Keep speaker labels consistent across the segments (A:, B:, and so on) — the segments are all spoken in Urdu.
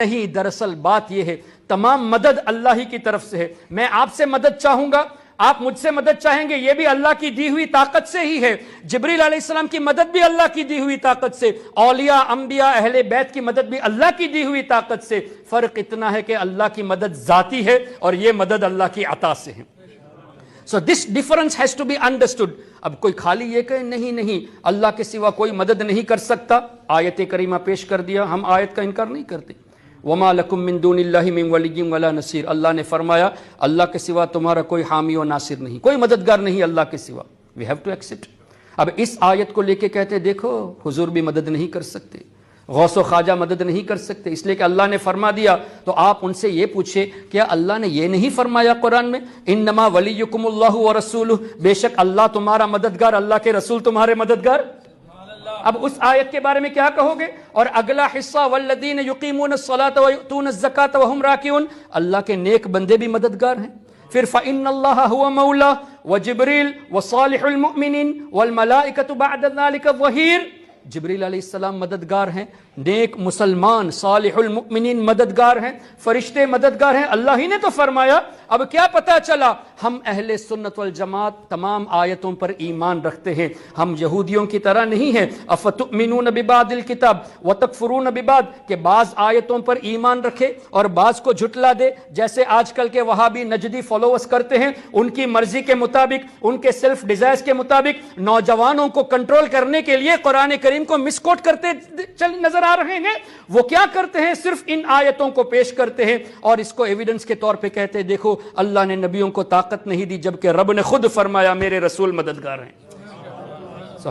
A: نہیں، دراصل بات یہ ہے تمام مدد اللہ ہی کی طرف سے ہے۔ میں آپ سے مدد چاہوں گا، آپ مجھ سے مدد چاہیں گے، یہ بھی اللہ کی دی ہوئی طاقت سے ہی ہے۔ جبریل علیہ السلام کی مدد بھی اللہ کی دی ہوئی طاقت سے، اولیاء انبیاء اہل بیت کی مدد بھی اللہ کی دی ہوئی طاقت سے۔ فرق اتنا ہے کہ اللہ کی مدد ذاتی ہے اور یہ مدد اللہ کی عطا سے ہے۔ So this difference has to be understood۔ اب کوئی خالی یہ کہے نہیں اللہ کے سوا کوئی مدد نہیں کر سکتا، آیت کریمہ پیش کر دیا، ہم آیت کا انکار نہیں کرتے۔ وَمَا لَكُم مِّن دُونِ اللَّهِ مِن وَلِيٍّ وَلَا نَصِيرٍ، اللہ نے فرمایا اللہ کے سوا تمہارا کوئی حامی و ناصر نہیں، کوئی مددگار نہیں اللہ کے سوا۔ We have to accept۔ اب اس آیت کو لے کے کہتے دیکھو حضور بھی مدد نہیں کر سکتے، غوث و خواجہ مدد نہیں کر سکتے، اس لیے کہ اللہ نے فرما دیا۔ تو آپ ان سے یہ پوچھے کیا اللہ نے یہ نہیں فرمایا قرآن میں انما ولیکم اللہ ورسولہ، بے شک اللہ تمہارا مددگار، اللہ کے رسول تمہارے مددگار؟ اب اس آیت کے بارے میں کیا کہو گے؟ اور اگلا حصہ والذین یقیمون الصلاۃ ویؤتون الزکاۃ وہم راکعون، اللہ کے نیک بندے بھی مددگار ہیں۔ پھر فإن اللہ هو مولا وجبریل وصالح المؤمنین والملائکۃ بعد ذلک ظہیر، جبریل علیہ السلام مددگار ہیں، نیک مسلمان صالح المؤمنین مددگار ہیں، فرشتے مددگار ہیں، اللہ ہی نے تو فرمایا۔ اب کیا پتا چلا؟ ہم اہل سنت والجماعت تمام آیتوں پر ایمان رکھتے ہیں، ہم یہودیوں کی طرح نہیں ہیں۔ افتؤمنون ببعض الکتاب وتکفرون ببعض، کہ بعض آیتوں پر ایمان رکھے اور بعض کو جھٹلا دے، جیسے آج کل کے وہابی نجدی فالوورز کرتے ہیں، ان کی مرضی کے مطابق، ان کے سیلف ڈیزائرز کے مطابق نوجوانوں کو کنٹرول کرنے کے لیے قرآن کریم کو مس کوٹ کرتے نظر آ رہے ہیں۔ وہ کیا کرتے ہیں؟ صرف ان آیتوں کو پیش کرتے ہیں اور اس کو ایویڈنس کے طور پہ کہتے ہیں دیکھو اللہ نے نبیوں کو طاقت نہیں دی، جبکہ رب نے خود فرمایا میرے رسول مددگار ہیں۔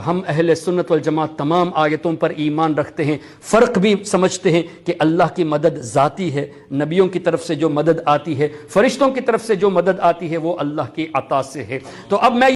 A: ہم اہل سنت والجماعت تمام آیتوں پر ایمان رکھتے ہیں، فرق بھی سمجھتے ہیں کہ اللہ کی مدد ذاتی ہے، نبیوں کی طرف سے جو مدد آتی ہے، فرشتوں کی طرف سے جو مدد آتی ہے وہ اللہ کی عطا سے ہے۔ تو اب میں